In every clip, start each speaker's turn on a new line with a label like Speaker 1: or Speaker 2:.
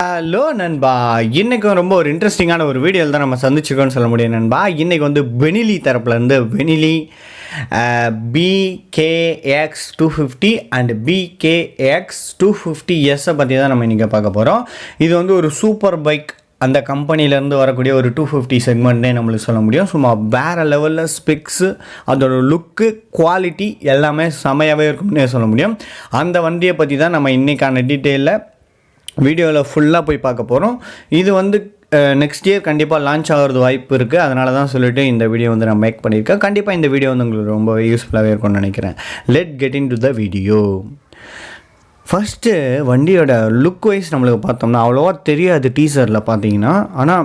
Speaker 1: Hello நண்பா, இன்றைக்கும் ரொம்ப ஒரு இன்ட்ரெஸ்டிங்கான ஒரு வீடியோவில் தான் நம்ம சந்திச்சிருக்கோம்னு சொல்ல முடியும் நண்பா. இன்றைக்கி வந்து பெனிலி தரப்புலேருந்து பெனிலி bkx250 அண்ட் bkx250s பற்றி தான் நம்ம இன்றைக்கி பார்க்க போகிறோம். இது வந்து ஒரு சூப்பர் பைக், அந்த கம்பெனிலேருந்து வரக்கூடிய ஒரு 250 செக்மெண்ட்னே நம்மளுக்கு சொல்ல முடியும். சும்மா வேறு லெவலில் ஸ்பெக்ஸு, அதோட லுக்கு, குவாலிட்டி எல்லாமே செமையாகவே இருக்கும்னே சொல்ல முடியும். அந்த வண்டியை பற்றி தான் நம்ம இன்றைக்கான டீட்டெயிலில் வீடியோவில் ஃபுல்லாக போய் பார்க்க போகிறோம். இது வந்து நெக்ஸ்ட் இயர் கண்டிப்பாக லான்ச் ஆகிறது வாய்ப்பு இருக்குது. அதனால தான் சொல்லிவிட்டு இந்த வீடியோ வந்து நான் மேக் பண்ணியிருக்கேன். கண்டிப்பாக இந்த வீடியோ வந்து உங்களுக்கு ரொம்ப யூஸ்ஃபுல்லாகவே இருக்கும்னு நினைக்கிறேன். Let get in to the video. First வண்டியோட லுக் வைஸ் நம்மளுக்கு பார்த்தோம்னா அவ்வளோவா தெரியாது டீசரில் பார்த்தீங்கன்னா. ஆனால்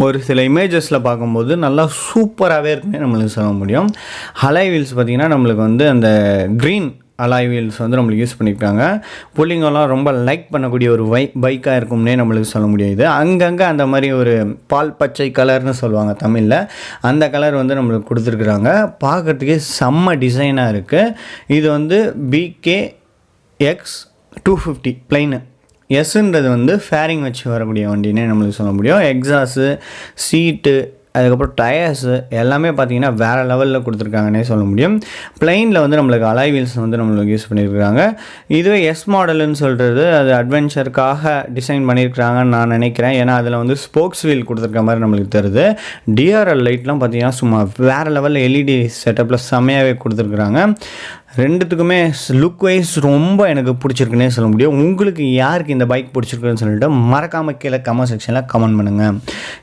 Speaker 1: ஒரு சில இமேஜஸில் பார்க்கும்போது நல்லா சூப்பராகவே இருக்குன்னு நம்மளுக்கு சொல்ல முடியும். அலாய் வீல்ஸ் பார்த்திங்கன்னா நம்மளுக்கு வந்து அந்த க்ரீன் அலாய் வீல்ஸ் வந்து நம்மளுக்கு யூஸ் பண்ணியிருக்காங்க. புள்ளிங்கெல்லாம் ரொம்ப லைக் பண்ணக்கூடிய ஒரு பைக்காக இருக்கும்னே நம்மளுக்கு சொல்ல முடியாது. அங்கங்கே அந்த மாதிரி ஒரு பால் பச்சை கலர்னு சொல்லுவாங்க தமிழில், அந்த கலர் வந்து நம்மளுக்கு கொடுத்துருக்குறாங்க. பார்க்குறதுக்கே செம்ம டிசைனாக இருக்குது. இது வந்து bkx250 பிளைனு. எஸ்ன்றது வந்து ஃபேரிங் வச்சு வரக்கூடிய வண்டினே நம்மளுக்கு சொல்ல முடியும். எக்ஸாஸு, சீட்டு, அதுக்கப்புறம் டயர்ஸு எல்லாமே பார்த்திங்கன்னா வேறு லெவலில் கொடுத்துருக்காங்கன்னே சொல்ல முடியும். பிளைனில் வந்து நம்மளுக்கு அலாய் வீல்ஸ் வந்து நம்மளுக்கு யூஸ் பண்ணியிருக்காங்க. இதுவே எஸ் மாடலுன்னு சொல்கிறது அது அட்வென்ச்சருக்காக டிசைன் பண்ணியிருக்கிறாங்கன்னு நான் நினைக்கிறேன். ஏன்னா அதில் வந்து ஸ்போக்ஸ் வீல் கொடுத்துருக்க மாதிரி நம்மளுக்கு தருது. டிஆர்எல் லைட்லாம் பார்த்திங்கன்னா சும்மா வேறு லெவலில் எல்இடி செட்டப்பில் செம்மையாகவே கொடுத்துருக்குறாங்க. ரெண்டுத்துக்குமே லுக் வைஸ் ரொம்ப எனக்கு பிடிச்சிருக்குன்னே சொல்ல முடியும். உங்களுக்கு யாருக்கு இந்த பைக் பிடிச்சிருக்குன்னு சொல்லிட்டு மறக்காமல் கீழே கமெண்ட் செக்ஷனில் கமெண்ட் பண்ணுங்கள்.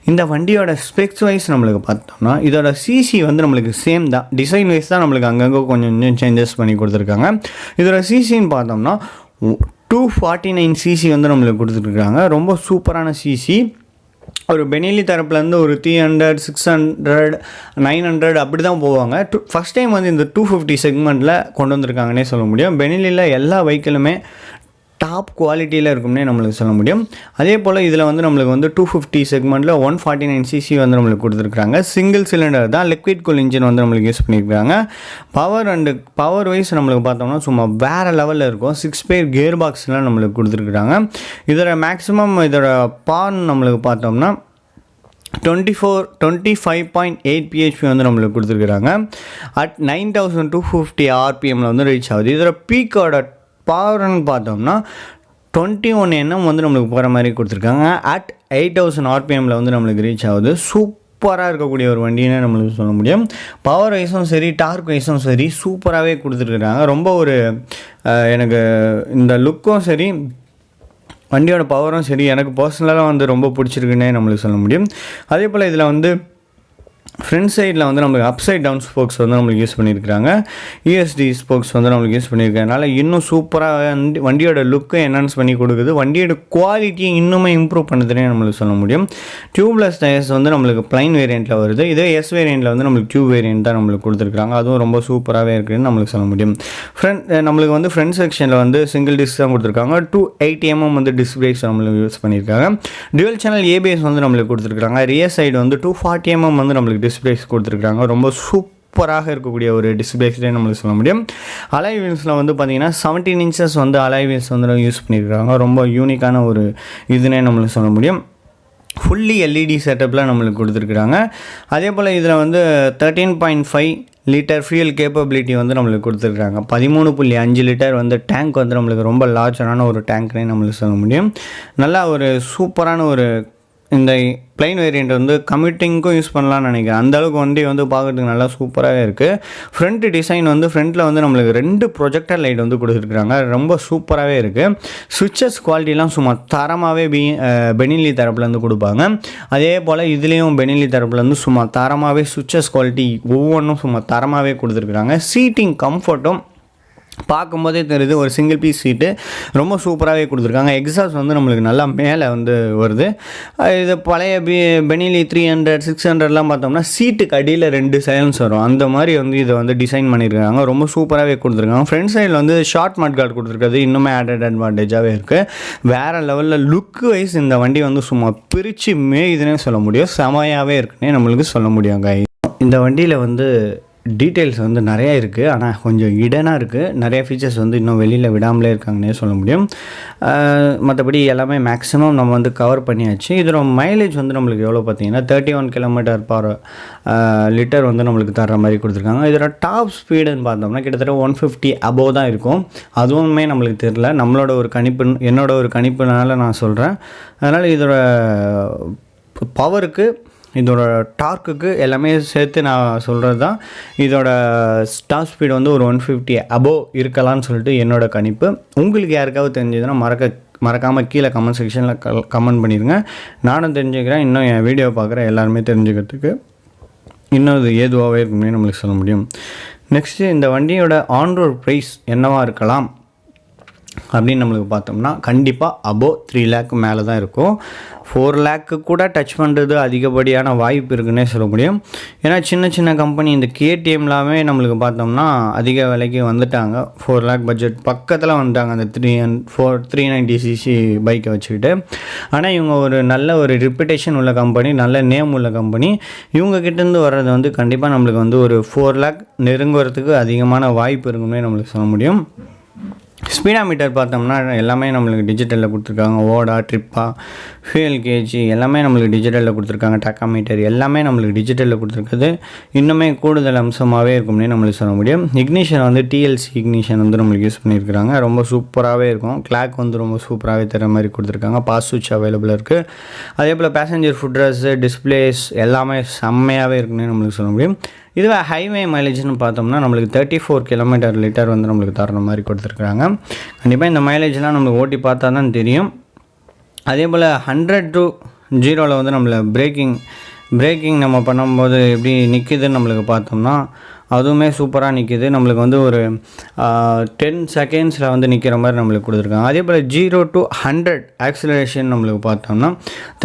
Speaker 1: இந்த வண்டியோட ஸ்பெக்ஸ் வைஸ் நம்மளுக்கு பார்த்தோம்னா இதோட சிசி வந்து நம்மளுக்கு சேம் தான். டிசைன் வைஸ் தான் நம்மளுக்கு அங்கங்கே கொஞ்சம் சேஞ்சஸ் பண்ணி கொடுத்துருக்காங்க. இதோட சிசின்னு பார்த்தோம்னா 249 சிசி வந்து நம்மளுக்கு கொடுத்துருக்காங்க. ரொம்ப சூப்பரான சிசி. ஒரு பெனிலி தரப்புலேருந்து ஒரு 300, 600, 900 அப்படி தான் போவாங்க. ஃபஸ்ட் டைம் வந்து இந்த 250 செக்மெண்ட்டில் கொண்டு வந்திருக்காங்கன்னே சொல்ல முடியும். பெனிலியில் எல்லா வெஹிக்கிளுமே டாப் குவாலிட்டியில் இருக்கும்னே நம்மளுக்கு சொல்ல முடியும். அதே போல் இதில் வந்து நம்மளுக்கு வந்து 250 செக்மெண்ட்டில் 149 சிசி வந்து நம்மளுக்கு கொடுத்துருக்காங்க. சிங்கிள் சிலிண்டர் தான், லிக்விட் கூல் இன்ஜின் வந்து நம்மளுக்கு யூஸ் பண்ணியிருக்காங்க. பவர் வைஸ் நம்மளுக்கு பார்த்தோம்னா சும்மா வேறு லெவலில் இருக்கும். 6 பேர் கியர் பாக்ஸ்லாம் நம்மளுக்கு கொடுத்துருக்குறாங்க. இதோட மேக்ஸிமம் இதோட பான் நம்மளுக்கு பார்த்தோம்னா 25.8 PHP வந்து நம்மளுக்கு கொடுத்துருக்குறாங்க. அட் 9250 RPMல வந்து ரீச் ஆகுது. இதோட பீக்கோட பவர்னு பார்த்தோம்னா 21 nm வந்து நம்மளுக்கு போகிற மாதிரி கொடுத்துருக்காங்க. அட் 8000 RPMல வந்து நம்மளுக்கு ரீச் ஆகுது. சூப்பராக இருக்கக்கூடிய ஒரு வண்டின்னு நம்மளுக்கு சொல்ல முடியும். பவர் வைஸும் சரி, டார்க் வைஸும் சரி சூப்பராகவே கொடுத்துருக்குறாங்க. ரொம்ப ஒரு எனக்கு இந்த லுக்கும் சரி, வண்டியோட பவரும் சரி, எனக்கு பர்சனலாக வந்து ரொம்ப பிடிச்சிருக்குன்னே நம்மளுக்கு சொல்ல முடியும். அதே போல் இதில் வந்து ஃப்ரண்ட் சைடில் வந்து நம்மளுக்கு அப்சைட் டவுன் ஸ்போக்ஸ் வந்து நம்மளுக்கு யூஸ் பண்ணியிருக்கிறாங்க. யூஎஸ்டி ஸ்போக்ஸ் வந்து நம்மளுக்கு யூஸ் பண்ணியிருக்கிறதுனால இன்னும் சூப்பராக வண்டியோட லுக்கை என்ஹான்ஸ் பண்ணி கொடுக்குது. வண்டியோட குவாலிட்டியை இன்னுமே இம்ப்ரூவ் பண்ணுதுன்னே நம்மளுக்கு சொல்ல முடியும். டியூப்லெஸ் டயர்ஸ் வந்து நம்மளுக்கு ப்ளைன் வேரியண்ட்டில் வருது. இதே எஸ் வேரியண்ட்டில் வந்து நம்மளுக்கு டியூப் வேரியண்ட் தான் நம்மளுக்கு கொடுத்துருக்காங்க. அதுவும் ரொம்ப சூப்பராகவே இருக்குதுன்னு நம்மளுக்கு சொல்ல முடியும். நம்மளுக்கு வந்து ஃப்ரண்ட் செக்ஷனில் வந்து சிங்கிள் டிஸ்க் தான் கொடுத்துருக்காங்க. 280 mm வந்து டிஸ்க் பிரேக்ஸ் நம்மளுக்கு யூஸ் பண்ணியிருக்காங்க. டுவல் சேனல் ஏபிஎஸ் வந்து நம்மளுக்கு கொடுத்துருக்காங்க. ரியர் சைடு வந்து 240 mm வந்து நம்மளுக்கு டிஸ்பிளேஸ் கொடுத்துருக்காங்க. ரொம்ப சூப்பராக இருக்கக்கூடிய ஒரு டிஸ்பிளேஸ்லேயே நம்மளுக்கு சொல்ல முடியும். அலாய் வீல்ஸில் வந்து பார்த்திங்கன்னா 17 inches வந்து அலாய் வீல்ஸ் வந்து யூஸ் பண்ணியிருக்காங்க. ரொம்ப யூனிக்கான ஒரு இதுன்னே நம்மளுக்கு சொல்ல முடியும். ஃபுல்லி எல்இடி செட்டப்பில் நம்மளுக்கு கொடுத்துருக்குறாங்க. அதே போல் இதில் வந்து 13.5 லிட்டர் ஃபியூல் கேப்பபிலிட்டி வந்து நம்மளுக்கு கொடுத்துருக்காங்க. 13.5 லிட்டர் வந்து டேங்க் வந்து நம்மளுக்கு ரொம்ப லார்ஜரான ஒரு டேங்க்னே நம்மளுக்கு சொல்ல முடியும். நல்லா ஒரு சூப்பரான ஒரு இந்த ப்ளைன் வேரியண்ட் வந்து கம்யூட்டிங்க்கும் யூஸ் பண்ணலாம்னு நினைக்கிறேன். அந்தளவுக்கு வண்டி வந்து பார்க்குறதுக்கு நல்லா சூப்பராகவே இருக்குது. ஃப்ரண்ட் டிசைன் வந்து ஃப்ரண்ட்டில் வந்து நம்மளுக்கு 2 ப்ரொஜெக்டர் லைட் வந்து கொடுத்துருக்குறாங்க. ரொம்ப சூப்பராகவே இருக்குது. சுவிட்சஸ் குவாலிட்டிலாம் சும்மா தரமாகவே பெனிலி தரப்புலேருந்து கொடுப்பாங்க. அதே போல் இதுலேயும் பெனிலி தரப்புலேருந்து சும்மா தரமாகவே சுவிட்சஸ் குவாலிட்டி ஒவ்வொன்றும் சும்மா தரமாகவே கொடுத்துருக்குறாங்க. சீட்டிங் கம்ஃபர்ட்டும் பார்க்கும்போதே தெரியுது. ஒரு சிங்கிள் பீஸ் சீட்டு ரொம்ப சூப்பராகவே கொடுத்துருக்காங்க. எக்ஸாஸ்ட் வந்து நம்மளுக்கு நல்லா மேலே வந்து வருது. இது பழைய பெனிலி 300, 600லாம் பார்த்தோம்னா சீட்டுக்கு அடியில் 2 சைலன்ஸ் வரும். அந்த மாதிரி வந்து இதை வந்து டிசைன் பண்ணியிருக்காங்க. ரொம்ப சூப்பராகவே கொடுத்துருக்காங்க. ஃப்ரண்ட் சைடில் வந்து ஷார்ட் மட் கார்டு கொடுத்துருக்காது. இன்னுமே ஆடட் அட்வான்டேஜாகவே இருக்குது. வேறு லெவலில் லுக் வைஸ் இந்த வண்டி வந்து சும்மா பிரித்து மேய்துன்னே சொல்ல முடியும். செமையாகவே இருக்குன்னே நம்மளுக்கு சொல்ல முடியும். இந்த வண்டியில் வந்து டீட்டெயில்ஸ் வந்து நிறையா இருக்குது. ஆனால் கொஞ்சம் இடனாக இருக்குது. நிறைய ஃபீச்சர்ஸ் வந்து இன்னும் வெளியில் விடாமலே இருக்காங்கன்னே சொல்ல முடியும். மற்றபடி எல்லாமே மேக்ஸிமம் நம்ம வந்து கவர் பண்ணியாச்சு. இதோட மைலேஜ் வந்து நம்மளுக்கு எவ்வளோ பார்த்தீங்கன்னா 31 km/லிட்டர் வந்து நம்மளுக்கு தர்ற மாதிரி கொடுத்துருக்காங்க. இதோட டாப் ஸ்பீடுன்னு பார்த்தோம்னா கிட்டத்தட்ட 150 அபோவ் தான் இருக்கும். அதுவுமே நம்மளுக்கு தெரியல. நம்மளோட ஒரு கணிப்பு, என்னோட ஒரு கணிப்புனால நான் சொல்கிறேன். அதனால் இதோட பவருக்கு, இதோட டார்க்குக்கு எல்லாமே சேர்த்து நான் சொல்கிறது தான். இதோட டாப் ஸ்பீடு வந்து ஒரு 150 அபோவ் இருக்கலாம்னு சொல்லிட்டு என்னோட கணிப்பு. உங்களுக்கு யாருக்காவது தெரிஞ்சதுன்னா மறக்காமல் கீழே கமெண்ட் செக்ஷனில் கமெண்ட் பண்ணிடுங்க. நானும் தெரிஞ்சுக்கிறேன். இன்னும் என் வீடியோ பார்க்குற எல்லாருமே தெரிஞ்சுக்கிறதுக்கு இன்னும் இது ஏதுவாகவே இருக்குமே நம்மளுக்கு சொல்ல முடியும். நெக்ஸ்ட்டு இந்த வண்டியோட ஆன்ரோட் ப்ரைஸ் என்னவாக இருக்கலாம் அப்படின்னு நம்மளுக்கு பார்த்தோம்னா கண்டிப்பாக அபோவ் 3 lakh மேலே தான் இருக்கும். 4 lakh கூட டச் பண்ணுறது அதிகப்படியான வாய்ப்பு இருக்குன்னே சொல்ல முடியும். ஏன்னா சின்ன சின்ன கம்பெனி இந்த கேடிஎம்லாமே நம்மளுக்கு பார்த்தோம்னா அதிக விலைக்கு வந்துட்டாங்க. 4 lakh பட்ஜெட் பக்கத்தில் வந்துட்டாங்க அந்த 390cc பைக்கை வச்சுக்கிட்டு. ஆனால் இவங்க ஒரு நல்ல ஒரு ரெப்புடேஷன் உள்ள கம்பெனி, நல்ல நேம் உள்ள கம்பெனி. இவங்ககிட்டேருந்து வர்றது வந்து கண்டிப்பாக நம்மளுக்கு வந்து ஒரு 4 lakh நெருங்குறதுக்கு அதிகமான வாய்ப்பு இருக்குன்னே நம்மளுக்கு சொல்ல முடியும். ஸ்பீடா மீட்டர் பார்த்தோம்னா எல்லாமே நம்மளுக்கு டிஜிட்டலில் கொடுத்துருக்காங்க. ஓடா, ட்ரிப்பா, ஃபியூயல் கேஜி எல்லாமே நம்மளுக்கு டிஜிட்டலில் கொடுத்துருக்காங்க. டக்கா மீட்டர் எல்லாமே நம்மளுக்கு டிஜிட்டலில் கொடுத்துருக்குது. இன்னுமே கூடுதல் அம்சமாகவே இருக்கும்னே நம்மளுக்கு சொல்ல முடியும். இக்னிஷன் வந்து டிஎல்சி இக்னிஷன் வந்து நம்மளுக்கு யூஸ் பண்ணியிருக்கிறாங்க. ரொம்ப சூப்பராகவே இருக்கும். கிளாக் வந்து ரொம்ப சூப்பராகவே தர மாதிரி கொடுத்துருக்காங்க. பாஸ் சுவிட்ச் அவைலபிளாக இருக்குது. அதே போல் பேசஞ்சர் ஃபுட் ட்ரெஸ்ஸு, டிஸ்பிளேஸ் எல்லாமே செம்மையாகவே இருக்குன்னு நம்மளுக்கு சொல்ல முடியும். இதுவே ஹைவே மைலேஜ்னு பார்த்தோம்னா நம்மளுக்கு 34 km/லிட்டர் வந்து நம்மளுக்கு தர மாதிரி கொடுத்துருக்குறாங்க. கண்டிப்பாக இந்த மைலேஜ்லாம் நம்மளுக்கு ஓட்டி பார்த்தா தான் தெரியும். அதே போல் 100 to 0 வந்து நம்மளை பிரேக்கிங் நம்ம பண்ணும்போது எப்படி நிற்கிதுன்னு நம்மளுக்கு பார்த்தோம்னா அதுவுமே சூப்பராக நிற்கிது. நம்மளுக்கு வந்து ஒரு 10 seconds வந்து நிற்கிற மாதிரி நம்மளுக்கு கொடுத்துருக்காங்க. அதே போல் 0 to 100 ஆக்சிலரேஷன் நம்மளுக்கு பார்த்தோம்னா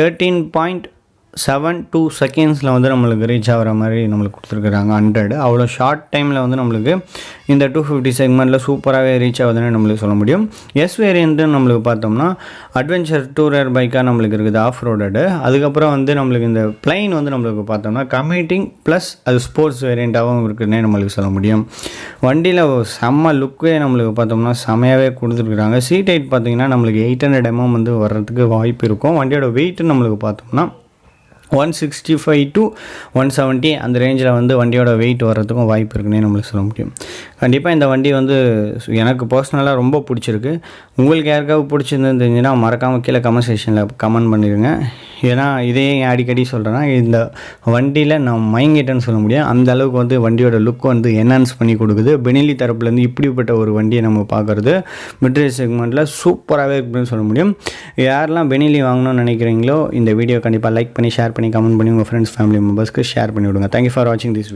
Speaker 1: 13.72 seconds வந்து நம்மளுக்கு ரீச் ஆகிற மாதிரி நம்மளுக்கு கொடுத்துருக்குறாங்க. 100 அவ்வளோ ஷார்ட் டைமில் வந்து நம்மளுக்கு இந்த 250 செக்மெண்ட்டில் சூப்பராகவே ரீச் ஆகுதுன்னு நம்மளுக்கு சொல்ல முடியும். எஸ் வேரியண்ட்டு நம்மளுக்கு பார்த்தோம்னா அட்வென்ச்சர் டூரர் பைக்காக நம்மளுக்கு இருக்குது, ஆஃப் ரோடடு. அதுக்கப்புறம் வந்து நம்மளுக்கு இந்த பிளைன் வந்து நம்மளுக்கு பார்த்தோம்னா கம்யூட்டிங் ப்ளஸ் அது ஸ்போர்ட்ஸ் வேரியண்ட்டாகவும் இருக்குதுன்னே நம்மளுக்கு சொல்ல முடியும். வண்டியில் செம்ம லுக்கே நம்மளுக்கு பார்த்தோம்னா செம்மையாகவே கொடுத்துருக்குறாங்க. சீட் ஹைட் பார்த்திங்கன்னா நம்மளுக்கு 800 mm வந்து வர்றதுக்கு வாய்ப்பு இருக்கும். வண்டியோட வெயிட்டு நம்மளுக்கு பார்த்தோம்னா 165 to 170 அந்த ரேஞ்சில் வந்து வண்டியோட வெயிட் வர்றதுக்கும் வாய்ப்பு இருக்குன்னே நம்மளுக்கு சொல்ல முடியும். கண்டிப்பாக இந்த வண்டி வந்து எனக்கு பர்சனலாக ரொம்ப பிடிச்சிருக்கு. உங்களுக்கு யாருக்காவது பிடிச்சிருந்ததுன்னு தெரிஞ்சுன்னா மறக்காமல் கீழே கமெண்ட் செக்ஷனில் கமெண்ட் பண்ணிடுங்க. ஏன்னா இதே அடிக்கடி சொல்கிறேன்னா இந்த வண்டியில் நான் மயங்கிட்டேன்னு சொல்ல முடியும். அந்த அளவுக்கு வந்து வண்டியோட லுக் வந்து என்ஹான்ஸ் பண்ணி கொடுக்குது. பெனெலி தரப்புலேருந்து இப்படிப்பட்ட ஒரு வண்டியை நம்ம பார்க்குறது மிட்ரேஞ்ச் செக்மெண்ட்டில் சூப்பராகவே இருக்குன்னு சொல்ல முடியும். யாரெல்லாம் பெனெலி வாங்கணும்னு நினைக்கிறீங்களோ இந்த வீடியோ கண்டிப்பாக லைக் பண்ணி, ஷேர் பண்ணி, கமெண்ட் பண்ணி உங்கள் ஃப்ரெண்ட்ஸ், ஃபேமிலி மெம்பர்ஸ்க்கு ஷேர் பண்ணி விடுங்க. தேங்க்யூ ஃபார் வாட்சிங் திஸ்.